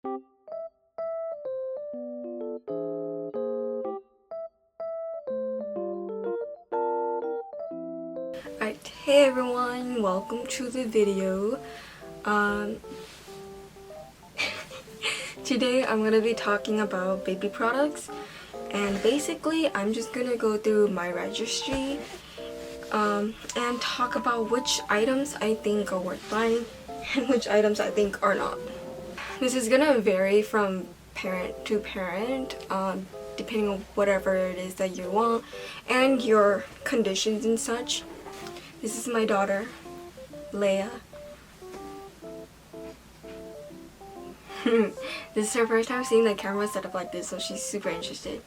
Alright, hey everyone, welcome to the video. Today I'm gonna be talking about baby products, and basically I'm just gonna go through my registry and talk about which items I think are worth buying and which items I think are not. This is gonna vary from parent to parent, depending on whatever it is that you want and your conditions and such. This is my daughter, Leia. This is her first time seeing the camera set up like this, so she's super interested.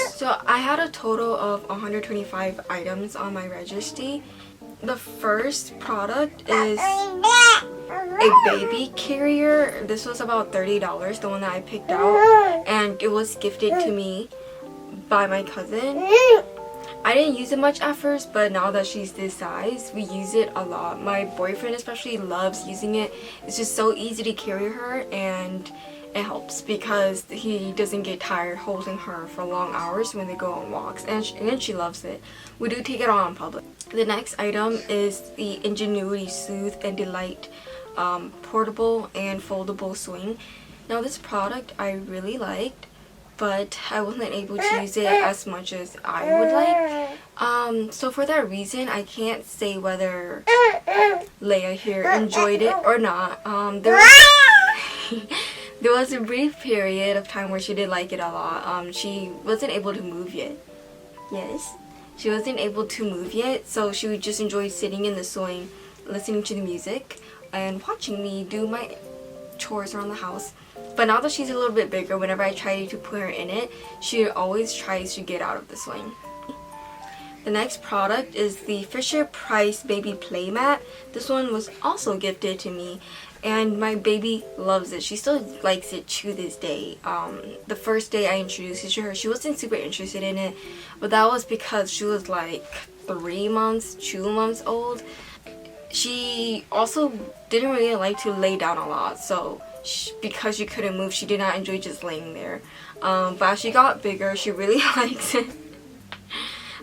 So I had a total of 125 items on my registry. The first product is a baby carrier. This was about $30, the one that I picked out, and it was gifted to me by my cousin. I didn't use it much at first, but now that she's this size, we use it a lot. My boyfriend especially loves using it. It's just so easy to carry her, and it helps because he doesn't get tired holding her for long hours when they go on walks, and she loves it. We do take it on in public. The next item is the Ingenuity Soothe and Delight portable and foldable swing. Now this product I really liked, but I wasn't able to use it as much as I would like. So for that reason, I can't say whether Leia here enjoyed it or not. There was a brief period of time where she did like it a lot. She wasn't able to move yet. Yes, she wasn't able to move yet, so she would just enjoy sitting in the swing, listening to the music, and watching me do my chores around the house. But now that she's a little bit bigger, whenever I try to put her in it, she always tries to get out of the swing. The next product is the Fisher-Price Baby Playmat. This one was also gifted to me, and my baby loves it. She still likes it to this day. The first day I introduced it to her, she wasn't super interested in it, but that was because she was like 2 months old. She also didn't really like to lay down a lot, so because she couldn't move, she did not enjoy just laying there. But as she got bigger, she really likes it.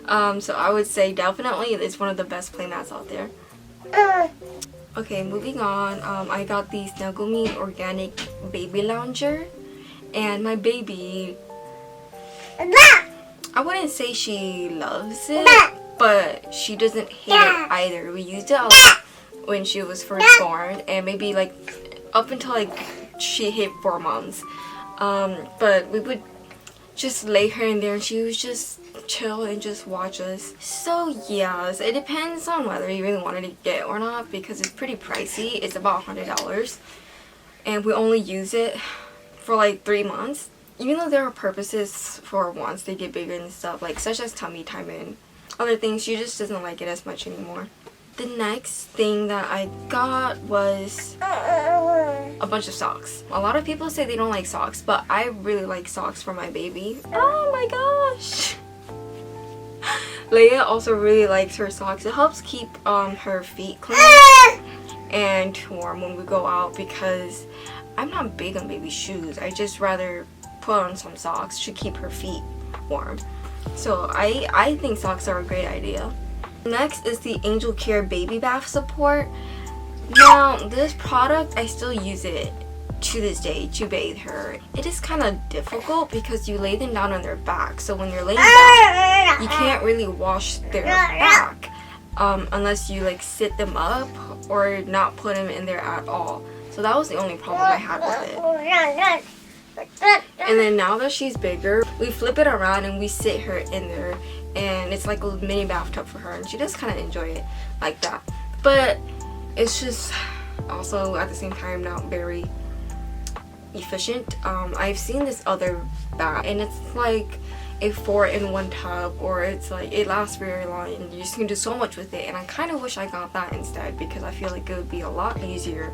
So I would say definitely it's one of the best playmats out there. Okay, moving on. I got the Snuggle Me Organic Baby Lounger, and my baby, I wouldn't say she loves it, but she doesn't hate it either. We used it a lot when she was first born, and maybe like up until like she hit 4 months. But we would just lay her in there and she would just chill and just watch us. So yes, it depends on whether you really wanted to get it or not, because it's pretty pricey. It's about $100, and we only use it for like 3 months. Even though there are purposes for once they get bigger and stuff, like such as tummy time and other things, she just doesn't like it as much anymore. The next thing that I got was a bunch of socks. A lot of people say they don't like socks, but I really like socks for my baby. Oh my gosh! Leia also really likes her socks. It helps keep her feet clean and warm when we go out, because I'm not big on baby shoes. I just rather put on some socks to keep her feet warm. So I think socks are a great idea. Next is the Angel Care Baby Bath Support. Now this product, I still use it to this day to bathe her. It is kind of difficult because you lay them down on their back, so when you're laying back, you can't really wash their back unless you like sit them up or not put them in there at all. So that was the only problem I had with it. And then now that she's bigger, we flip it around and we sit her in there, and it's like a mini bathtub for her, and she does kind of enjoy it like that. But it's just also at the same time not very efficient. I've seen this other bath, and it's like a 4-in-1 tub, or it's like it lasts very long and you just can do so much with it, and I kind of wish I got that instead, because I feel like it would be a lot easier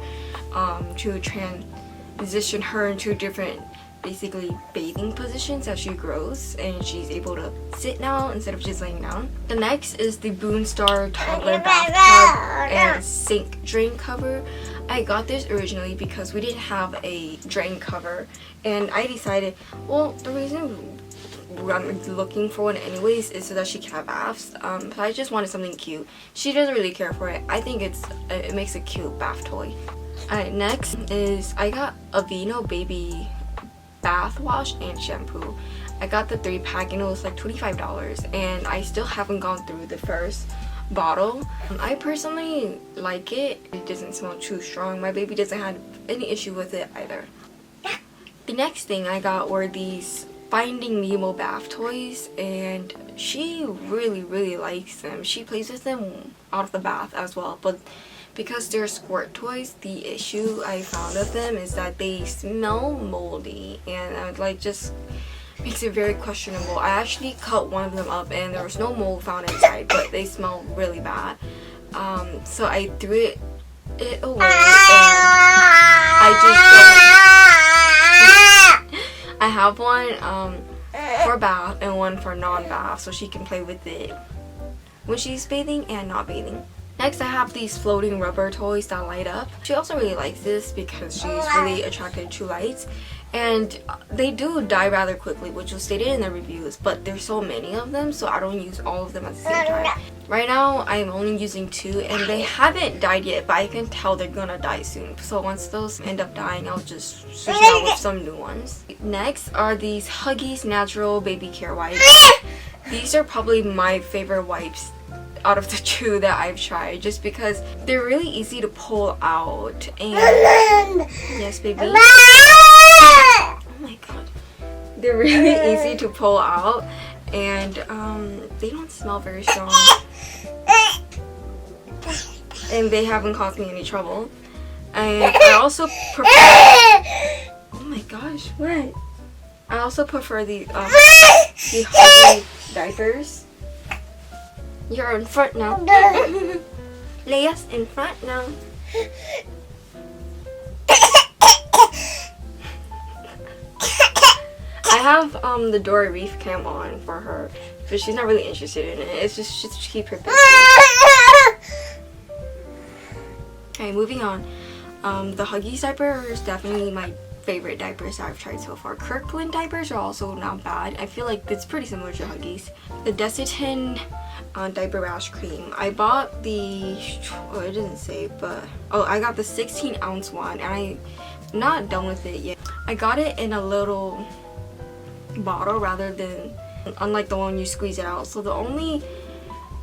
to transition her into different basically bathing positions as she grows, and she's able to sit now instead of just laying down. The next is the Boonstar toddler bathtub and sink drain cover. I got this originally because we didn't have a drain cover, and I decided, well, the reason I'm looking for one anyways is so that she can have baths. So I just wanted something cute. She doesn't really care for it. I think it makes a cute bath toy. Alright, next is I got a Vino baby bath wash and shampoo. I got the 3-pack and it was like $25, and I still haven't gone through the first bottle. I personally like it. It doesn't smell too strong. My baby doesn't have any issue with it either. The next thing I got were these Finding Nemo bath toys, and she really likes them. She plays with them out of the bath as well, but because they're squirt toys, the issue I found of them is that they smell moldy, and just makes it very questionable. I actually cut one of them up and there was no mold found inside, but they smell really bad. So I threw it away, and I have one for bath and one for non-bath, so she can play with it when she's bathing and not bathing. Next, I have these floating rubber toys that light up. She also really likes this because she's really attracted to lights, and they do die rather quickly, which was stated in the reviews, but there's so many of them, so I don't use all of them at the same time. Right now, I'm only using 2, and they haven't died yet, but I can tell they're gonna die soon. So once those end up dying, I'll just switch it out with some new ones. Next are these Huggies Natural Baby Care Wipes. These are probably my favorite wipes out of the 2 that I've tried, just because they're really easy to pull out. And yes, baby. Oh my god. They're really easy to pull out, and they don't smell very strong. And they haven't caused me any trouble. And I also prefer... Oh my gosh, what? I also prefer the Huggy diapers. You're in front now. Leia's in front now. I have the Dory Reef cam on for her, but she's not really interested in it. It's just to keep her busy. Okay, moving on. The Huggies diaper is definitely my favorite diapers that I've tried so far. Kirkland diapers are also not bad. I feel like it's pretty similar to Huggies. The Desitin diaper rash cream. I bought the, oh, it doesn't say, but I got the 16-ounce one, and I'm not done with it yet. I got it in a little bottle rather than, unlike the one you squeeze it out. So the only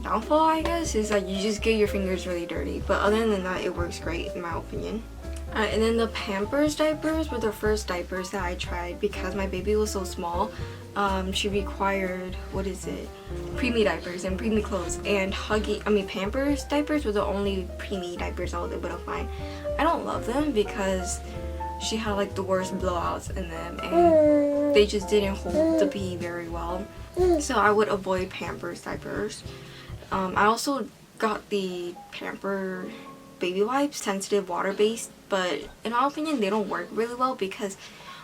downfall, I guess, is that you just get your fingers really dirty, but other than that, it works great in my opinion. And then the Pampers diapers were the first diapers that I tried because my baby was so small. She required, preemie diapers and preemie clothes, and Pampers diapers were the only preemie diapers I was able to find. I don't love them because she had like the worst blowouts in them, and they just didn't hold the pee very well. So I would avoid Pampers diapers. I also got the Pamper baby wipes, sensitive water-based, but in my opinion they don't work really well because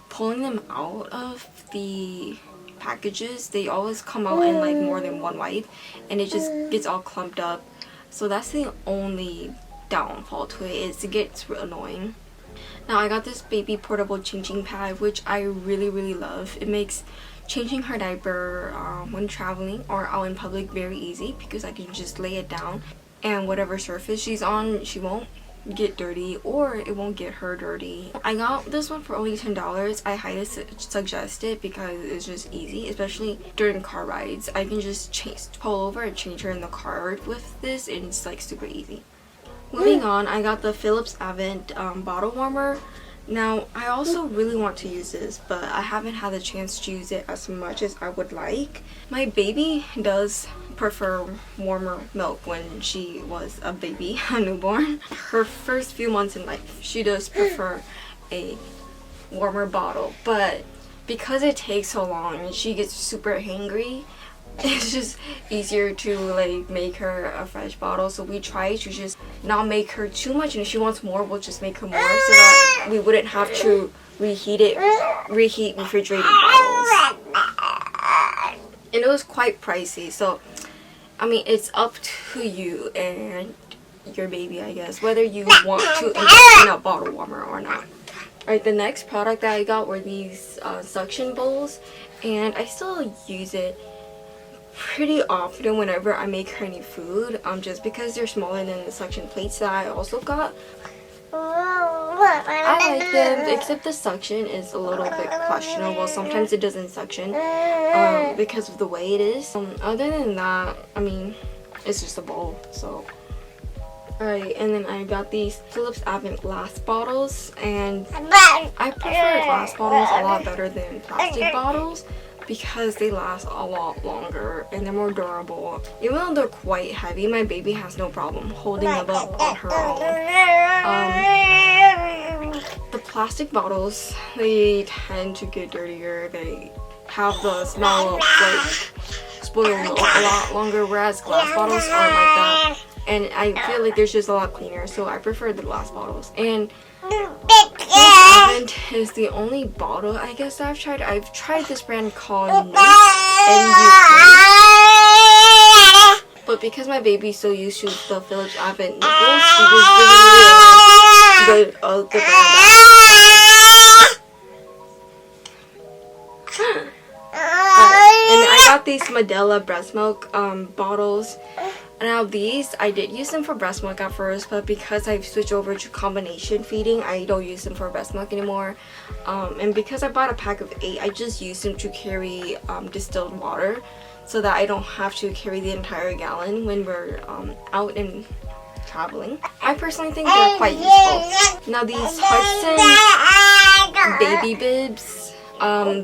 pulling them out of the packages, they always come out in like more than one wipe, and it just gets all clumped up. So that's the only downfall to it. It gets annoying. Now I got this baby portable changing pad, which I really love. It makes changing her diaper when traveling or out in public very easy because I can just lay it down, and whatever surface she's on, she won't get dirty or it won't get her dirty. I got this one for only $10. I highly suggest it because it's just easy, especially during car rides. I can just pull over and change her in the car with this, and it's like super easy. Moving on, I got the Philips Avent bottle warmer. Now, I also really want to use this, but I haven't had the chance to use it as much as I would like. My baby does prefer warmer milk when she was a baby, a newborn. Her first few months in life, she does prefer a warmer bottle, but because it takes so long and she gets super hangry, it's just easier to like make her a fresh bottle. So we try to just not make her too much, and if she wants more, we'll just make her more so that we wouldn't have to reheat refrigerated bottles. And it was quite pricey, so I mean, it's up to you and your baby, I guess, whether you want to invest in a bottle warmer or not. Alright, the next product that I got were these suction bowls, and I still use it pretty often whenever I make her any food, just because they're smaller than the suction plates that I also got. I like them, except the suction is a little bit questionable. Sometimes it doesn't suction because of the way it is. Other than that, I mean, it's just a bowl, so. Alright, and then I got these Philips Avent glass bottles, and I prefer glass bottles a lot better than plastic bottles because they last a lot longer and they're more durable. Even though they're quite heavy, my baby has no problem holding them up on her own. The plastic bottles, they tend to get dirtier. They have the smell of like spoiled milk a lot longer, whereas glass bottles aren't like that. And I feel like they're just a lot cleaner, so I prefer the glass bottles. And Avent is the only bottle I guess I've tried. I've tried this brand called N-U-K, but because my baby's so used to the Philips Avent nipples, she just doesn't realize the brand. And I got these Medela breast milk bottles. Now these, I did use them for breast milk at first, but because I've switched over to combination feeding, I don't use them for breast milk anymore. And because I bought a pack of 8, I just use them to carry distilled water so that I don't have to carry the entire gallon when we're out and traveling. I personally think they're quite useful. Now these Hudson baby bibs,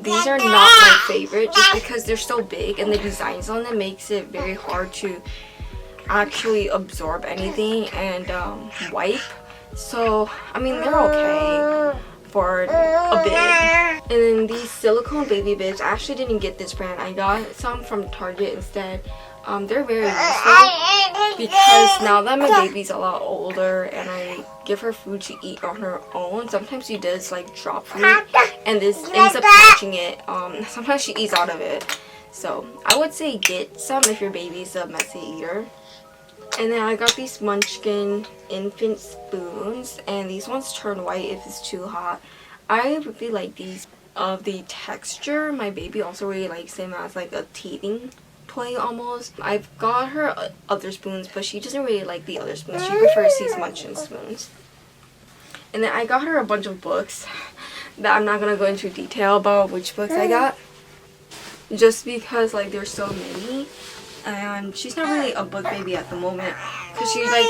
these are not my favorite just because they're so big and the designs on them makes it very hard to actually absorb anything and wipe. So I mean, they're okay for a bit. And then these silicone baby bibs, I actually didn't get this brand. I got some from Target instead. They're very useful because now that my baby's a lot older and I give her food to eat on her own, sometimes she does like drop food and this ends up catching it. Sometimes she eats out of it. So I would say get some if your baby's a messy eater. And then I got these Munchkin infant spoons, and these ones turn white if it's too hot. I really like these of the texture. My baby also really likes them as like a teething toy almost. I've got her other spoons, but she doesn't really like the other spoons. She prefers these Munchkin spoons. And then I got her a bunch of books that I'm not gonna go into detail about which books I got, just because like there's so many. And she's not really a book baby at the moment because she like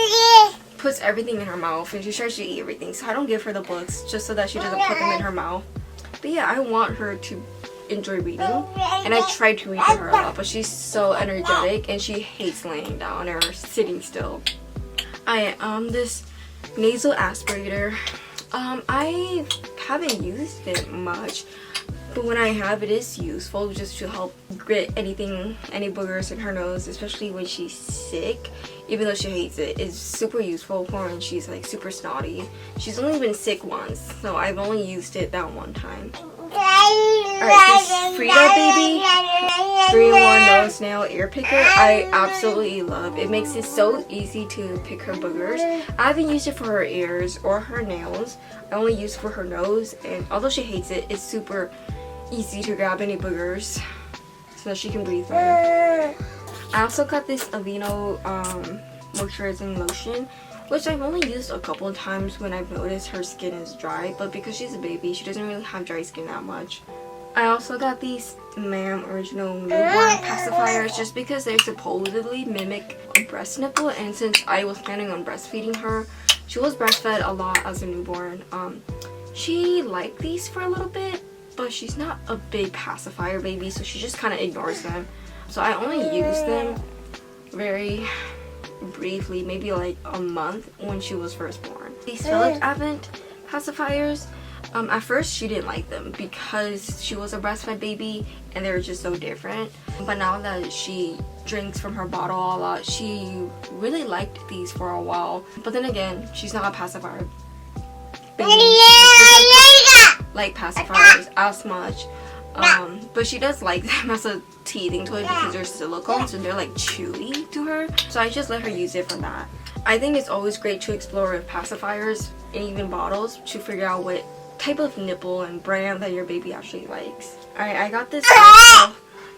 puts everything in her mouth and she tries to eat everything, so I don't give her the books just so that she doesn't put them in her mouth. But yeah, I want her to enjoy reading, and I try to read to her a lot, but she's so energetic and she hates laying down or sitting still. This nasal aspirator, I haven't used it much, but when I have, it is useful just to help get any boogers in her nose, especially when she's sick. Even though she hates it, it's super useful for when she's like super snotty. She's only been sick once, so I've only used it that one time. Alright, this Frida Baby 3-in-1 nose nail ear picker, I absolutely love. It makes it so easy to pick her boogers. I haven't used it for her ears or her nails. I only use it for her nose, and although she hates it, it's super easy to grab any boogers so that she can breathe better. I also got this Aveeno moisturizing lotion, which I've only used a couple of times when I've noticed her skin is dry, but because she's a baby, she doesn't really have dry skin that much. I also got these Ma'am Original Newborn pacifiers just because they supposedly mimic a breast nipple, and since I was planning on breastfeeding her, she was breastfed a lot as a newborn. She liked these for a little bit, but she's not a big pacifier baby, so she just kind of ignores them. So I only used them very briefly, maybe like a month when she was first born. These Philips Avent pacifiers, at first she didn't like them because she was a breastfed baby and they were just so different. But now that she drinks from her bottle a lot, she really liked these for a while. But then again, she's not a pacifier baby. like pacifiers as much. But she does like them as a teething toy because they're silicones and they're like chewy to her. So I just let her use it for that. I think it's always great to explore with pacifiers and even bottles to figure out what type of nipple and brand that your baby actually likes. Alright, I got this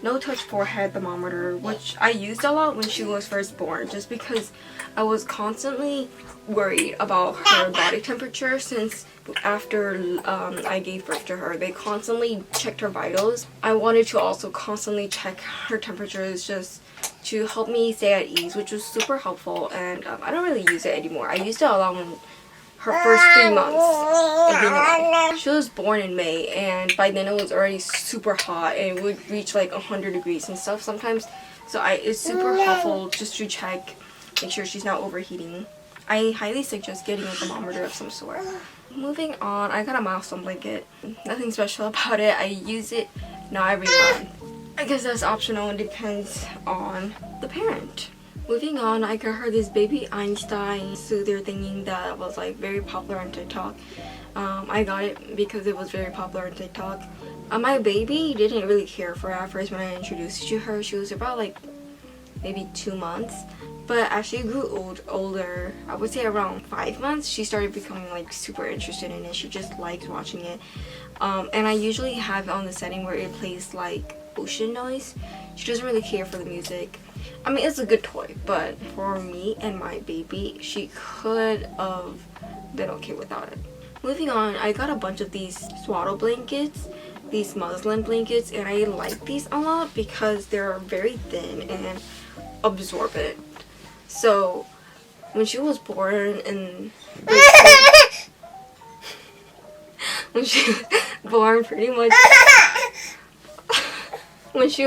no touch forehead thermometer, which I used a lot when she was first born, just because I was constantly worried about her body temperature. Since after I gave birth to her, they constantly checked her vitals. I wanted to also constantly check her temperatures just to help me stay at ease, which was super helpful. And I don't really use it anymore. I used it a lot when her first 3 months of being alive. She was born in May, and by then it was already super hot and it would reach like 100 degrees and stuff sometimes. So it's super helpful just to check, make sure she's not overheating. I highly suggest getting a thermometer of some sort. Moving on, I got a milestone blanket. Nothing special about it. I use it not every month. I guess that's optional and depends on the parent. Moving on, I got her this baby Einstein soother thingy that was like very popular on TikTok. I got it because it was very popular on TikTok. My baby didn't really care for it at first when I introduced it to her. She was about like maybe 2 months. But as she grew older, I would say around 5 months, she started becoming like super interested in it. She just liked watching it. And I usually have it on the setting where it plays like ocean noise. She doesn't really care for the music. I mean, it's a good toy, but for me and my baby, she could have been okay without it. Moving on, I got a bunch of these swaddle blankets, these muslin blankets, and I like these a lot because they're very thin and absorbent. So when she was born and when she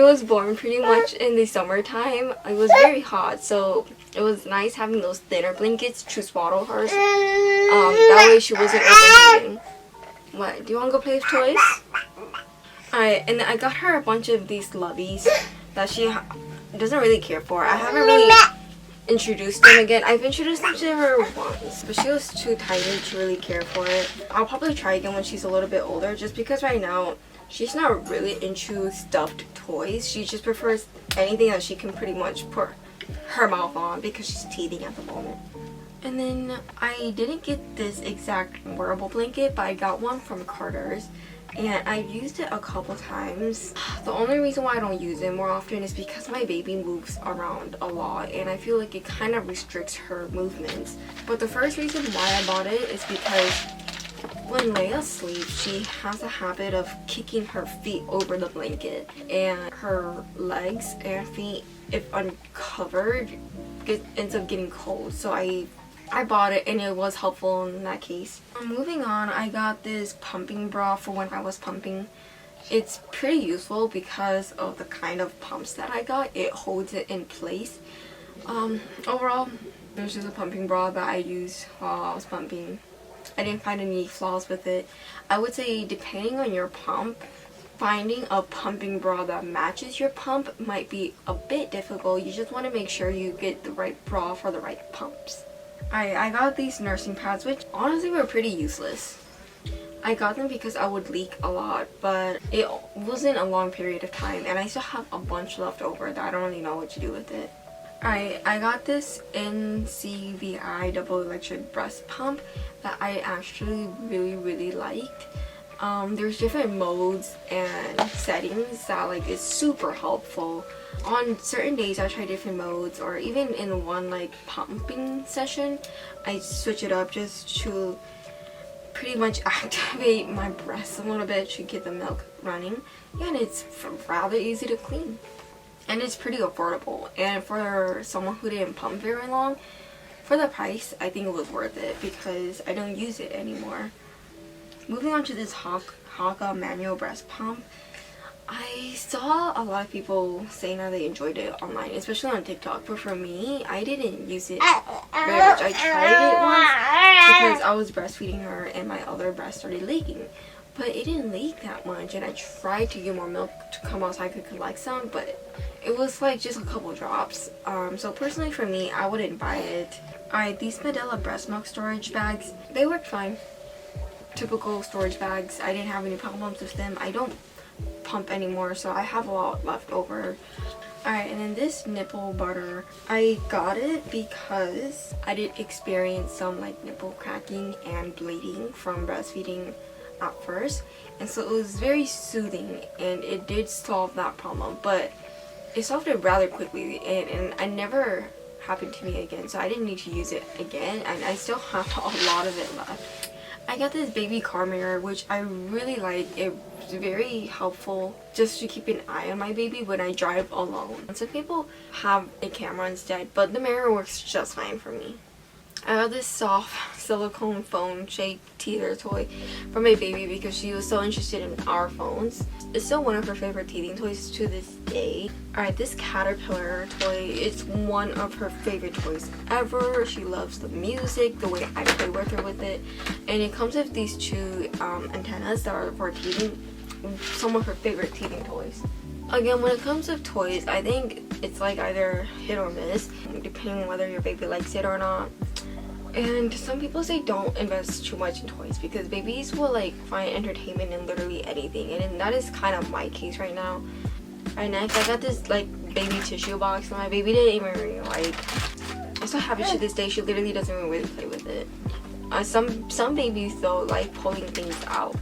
was born pretty much in the summertime, it was very hot, so it was nice having those thinner blankets to swaddle her. That way she wasn't overheating. What, do you want to go play with toys? Alright, and then I got her a bunch of these loveys that she doesn't really care for. I haven't really introduced them again. I've introduced them to her once, but she was too tiny to really care for it. I'll probably try again when she's a little bit older, just because right now she's not really into stuffed toys. She just prefers anything that she can pretty much put her mouth on because she's teething at the moment. And then I didn't get this exact wearable blanket, but I got one from Carter's. And I've used it a couple times. The only reason why I don't use it more often is because my baby moves around a lot and I feel like it kind of restricts her movements. But the first reason why I bought it is because when Lia sleeps, she has a habit of kicking her feet over the blanket, and her legs and feet, if uncovered, ends up getting cold. So I bought it and it was helpful in that case. Moving on, I got this pumping bra for when I was pumping. It's pretty useful because of the kind of pumps that I got. It holds it in place. Overall, there's just a pumping bra that I used while I was pumping. I didn't find any flaws with it. I would say depending on your pump, finding a pumping bra that matches your pump might be a bit difficult. You just want to make sure you get the right bra for the right pumps. I got these nursing pads, which honestly were pretty useless. I got them because I would leak a lot, but it wasn't a long period of time, and I still have a bunch left over that I don't really know what to do with it. Alright, I got this NCVI double electric breast pump that I actually really liked. There's different modes and settings that like is super helpful. On certain days I try different modes, or even in one like pumping session I switch it up just to pretty much activate my breasts a little bit to get the milk running. Yeah, and it's rather easy to clean. And it's pretty affordable. And for someone who didn't pump very long, for the price, I think it was worth it because I don't use it anymore. Moving on to this Haka manual breast pump. I saw a lot of people saying that they enjoyed it online, especially on TikTok. But for me, I didn't use it very much. I tried it once because I was breastfeeding her and my other breast started leaking. But it didn't leak that much, and I tried to get more milk to come out so I could collect some, but it was like just a couple drops. So personally for me, I wouldn't buy it. Alright, these Medela breast milk storage bags, they work fine. typical storage bags. I didn't have any problems with them. I don't pump anymore, so I have a lot left over. Alright, and then this nipple butter, I got it because I did experience some like nipple cracking and bleeding from breastfeeding at first, and so it was very soothing and it did solve that problem, but it solved it rather quickly, and I never happened to me again, so I didn't need to use it again, and I still have a lot of it left. I got this baby car mirror, which I really like. It's very helpful just to keep an eye on my baby when I drive alone. Some people have a camera instead, but the mirror works just fine for me. I got this soft silicone phone shaped teether toy for my baby because she was so interested in our phones. It's still one of her favorite teething toys to this day. Alright, this caterpillar toy is one of her favorite toys ever. She loves the music, the way I play with her with it, and it comes with these two antennas that are for teething. Some of her favorite teething toys. Again, when it comes to toys, I think it's like either hit or miss, depending on whether your baby likes it or not. And some people say don't invest too much in toys because babies will like find entertainment in literally anything, and that is kind of my case right now. Alright, next I got this like baby tissue box that my baby didn't even really like. I'm so happy to this day she literally doesn't even really play with it. Some babies though like pulling things out.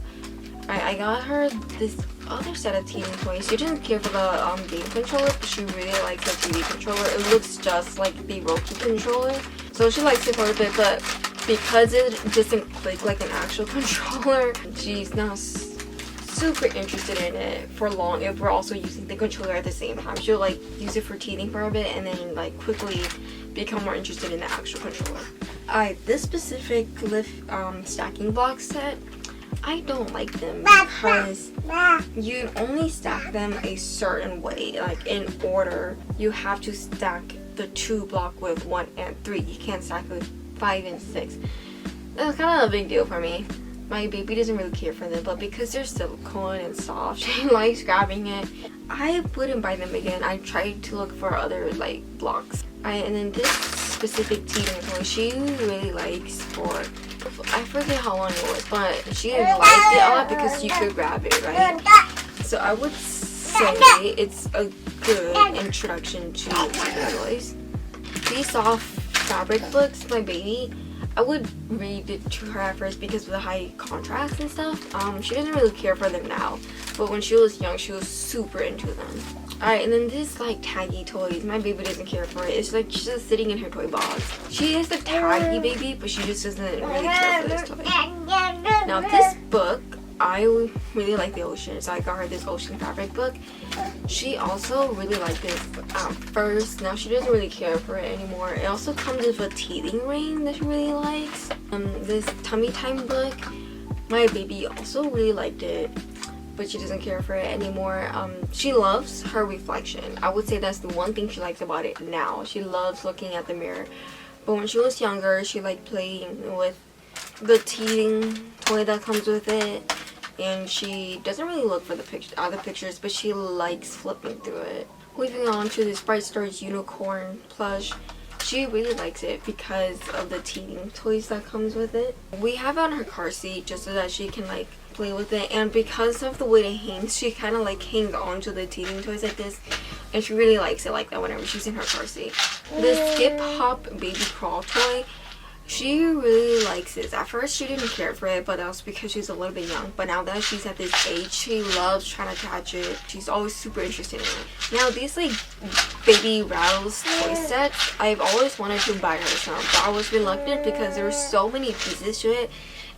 I got her this other set of TV toys. She didn't care for the game controller, but she really likes the TV controller. It looks just like the Roku controller, so she likes it for a bit, but because it doesn't click like an actual controller, she's not super interested in it for long if we're also using the controller at the same time. She'll like use it for teething for a bit and then like quickly become more interested in the actual controller. This specific lift stacking block set, I don't like them because you only stack them a certain way, like in order. You have to stack the 2 block with 1 and 3. You can't stack with 5 and 6. That's kind of a big deal for me. My baby doesn't really care for them, but because they're silicone and soft, she likes grabbing it. I wouldn't buy them again. I tried to look for other like blocks. And then this specific teething toy she really likes for, I forget how long it was, but she liked it a lot because you could grab it, right? So I would say it's a good introduction to teething toys. These soft fabric books, my baby, I would read it to her at first because of the high contrast and stuff. She doesn't really care for them now, but when she was young, she was super into them. Alright, and then this like taggy toys, my baby doesn't care for it. It's like she's just sitting in her toy box. She is a taggy baby, but she just doesn't really care for this toy. Now this book, I really like the ocean, so I got her this ocean fabric book. She also really liked this at first. Now she doesn't really care for it anymore. It also comes with a teething ring that she really likes. This tummy time book, my baby also really liked it, but she doesn't care for it anymore. She loves her reflection. I would say that's the one thing she likes about it now. She loves looking at the mirror. But when she was younger, she liked playing with the teething toy that comes with it. And she doesn't really look for the other pictures, but she likes flipping through it. Moving on to this Bright Stars unicorn plush. She really likes it because of the teething toys that comes with it. We have it on her car seat just so that she can like play with it, and because of the way it hangs, she kind of like hangs on to the teething toys like this, and she really likes it like that whenever she's in her car seat. The Skip Hop baby crawl toy, she really likes this. At first she didn't care for it, but that was because she's a little bit young, but now that she's at this age, she loves trying to catch it. She's always super interested in it. Now these like baby rattles toy sets, I've always wanted to buy her some, but I was reluctant because there were so many pieces to it,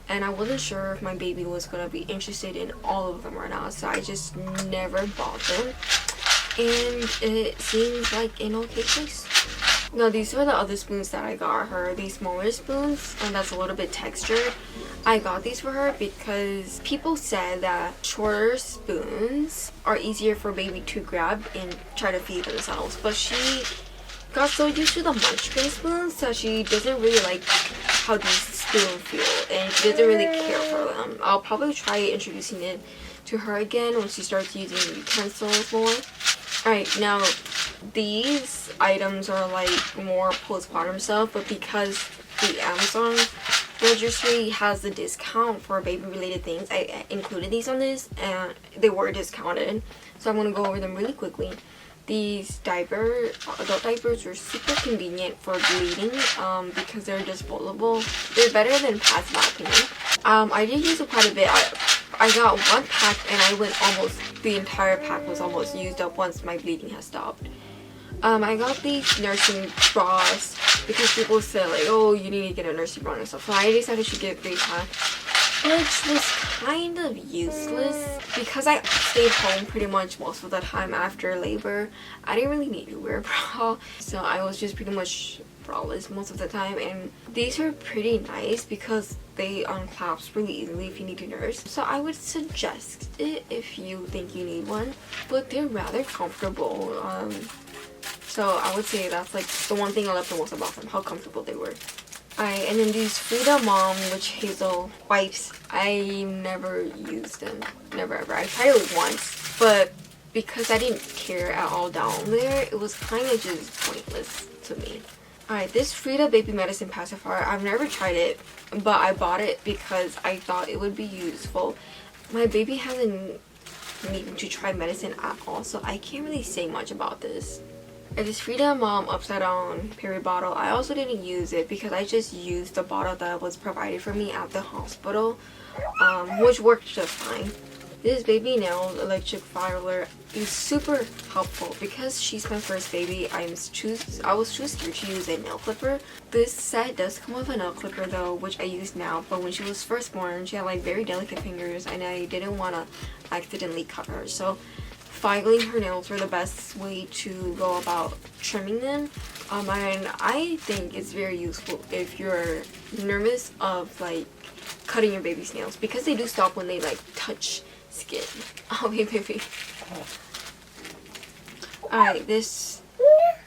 and I wasn't sure if my baby was going to be interested in all of them or not, so I just never bought them, and it seems like an okay choice. Now these are the other spoons that I got her, these smaller spoons, and that's a little bit textured. I got these for her because people said that shorter spoons are easier for baby to grab and try to feed themselves, but she got so used to the munchkin spoons that she doesn't really like how these spoons feel, and she doesn't really care for them. I'll probably try introducing it to her again when she starts using utensils more. Alright, now these items are like more postpartum stuff, but because the Amazon registry has the discount for baby related things. I included these on this and they were discounted, so I'm going to go over them really quickly. These adult diapers were super convenient for bleeding because they're disposable. They're better than pads, in my opinion. I did use it quite a bit. I got one pack and the entire pack was almost used up once my bleeding has stopped. I got these nursing bras because people said like, oh, you need to get a nursing bra and stuff. So I decided to get 3 packs, which was kind of useless because I stayed home pretty much most of the time after labor. I didn't really need to wear a bra, so I was just pretty much braless most of the time. And these are pretty nice because they unclasp really easily if you need to nurse. So I would suggest it if you think you need one, but they're rather comfortable. So I would say that's like the one thing I loved the most about them, how comfortable they were. Alright, and then these Frida Mom Witch Hazel wipes, I never used them. Never ever. I tried it once, but because I didn't care at all down there, it was kind of just pointless to me. Alright, this Frida Baby Medicine Pacifier, I've never tried it, but I bought it because I thought it would be useful. My baby hasn't needed to try medicine at all, so I can't really say much about this. This Frida Mom upside down period bottle, I also didn't use it because I just used the bottle that was provided for me at the hospital, which worked just fine. This Baby Nails electric filer is super helpful because she's my first baby. I was too scared to use a nail clipper. This set does come with a nail clipper though, which I use now, but when she was first born, she had like very delicate fingers and I didn't want to accidentally cut her. So filing her nails were the best way to go about trimming them, and I think it's very useful if you're nervous of like cutting your baby's nails because they do stop when they like touch skin. Oh baby. Alright, this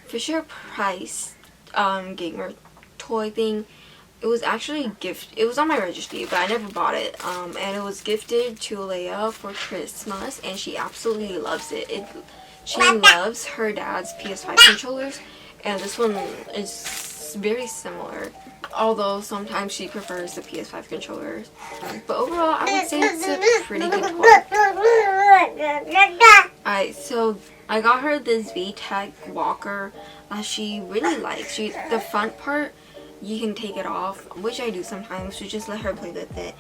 Fisher Price gamer toy thing, it was actually it was on my registry, but I never bought it. And it was gifted to Leia for Christmas, and she absolutely loves it. She loves her dad's PS5 controllers, and this one is very similar. Although sometimes she prefers the PS5 controllers. But overall, I would say it's a pretty good toy. Alright, so I got her this VTech walker that she really likes. The front part, you can take it off, which I do sometimes, to just let her play with it.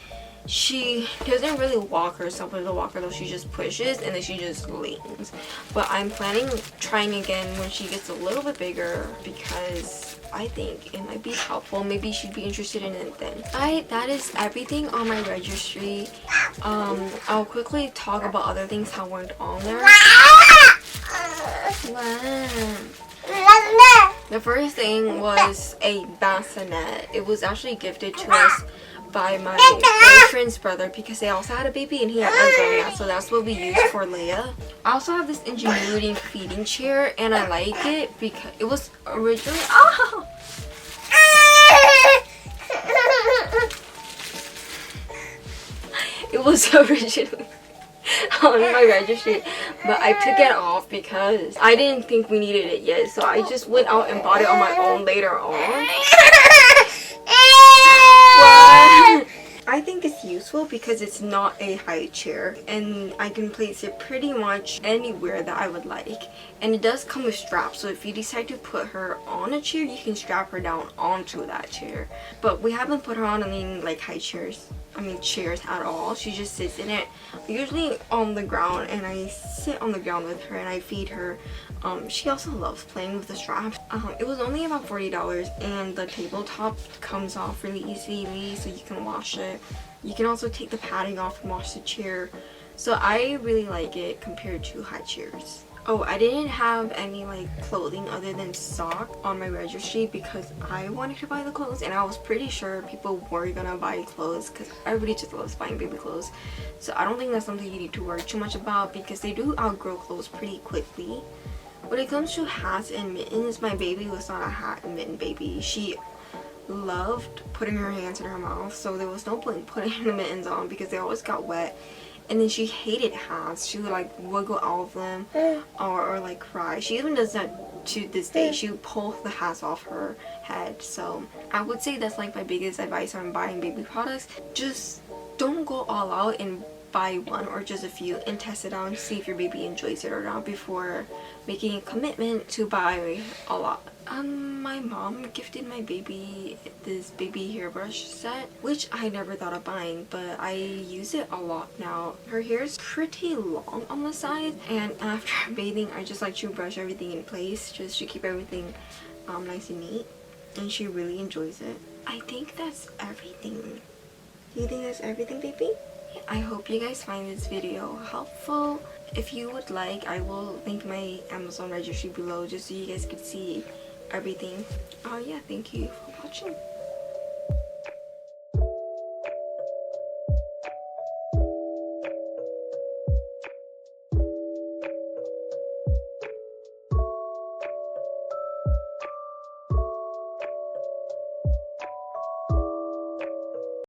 She doesn't really walk herself with the walker though, she just pushes and then she just leans. But I'm planning trying again when she gets a little bit bigger because I think it might be helpful. Maybe she'd be interested in it then. That is everything on my registry. I'll quickly talk about other things that weren't on there. The first thing was a bassinet. It was actually gifted to us by my boyfriend's brother because they also had a baby and he had a girl, so that's what we used for Leia. I also have this Ingenuity feeding chair and I like it because it was originally it was originally on my registry, but I took it off because I didn't think we needed it yet, so I just went out and bought it on my own later on. I think it's useful because it's not a high chair and I can place it pretty much anywhere that I would like, and it does come with straps, so if you decide to put her on a chair, you can strap her down onto that chair. But we haven't put her on any like high chairs at all. She just sits in it, usually on the ground, and I sit on the ground with her and I feed her. She also loves playing with the straps. It was only about $40 and the tabletop comes off really easily, so you can wash it. You can also take the padding off and wash the chair. So I really like it compared to high chairs. Oh, I didn't have any like clothing other than sock on my registry because I wanted to buy the clothes and I was pretty sure people were gonna buy clothes because everybody just loves buying baby clothes. So I don't think that's something you need to worry too much about because they do outgrow clothes pretty quickly. When it comes to hats and mittens, my baby was not a hat and mitten baby. She loved putting her hands in her mouth, so there was no point putting the mittens on because they always got wet. and then she hated hats. She would like wiggle all of them or like cry. She even does that to this day. She would pull the hats off her head. So I would say that's like my biggest advice on buying baby products. Just don't go all out and buy one or just a few, and test it out and see if your baby enjoys it or not before making a commitment to buy a lot. My mom gifted my baby this baby hairbrush set, which I never thought of buying, but I use it a lot now. Her hair is pretty long on the side, and after bathing I just like to brush everything in place just to keep everything nice and neat, and she really enjoys it. I think that's everything. Do you think that's everything, baby? I hope you guys find this video helpful. If you would like, I will link my Amazon registry below just so you guys could see everything. Yeah, thank you for watching.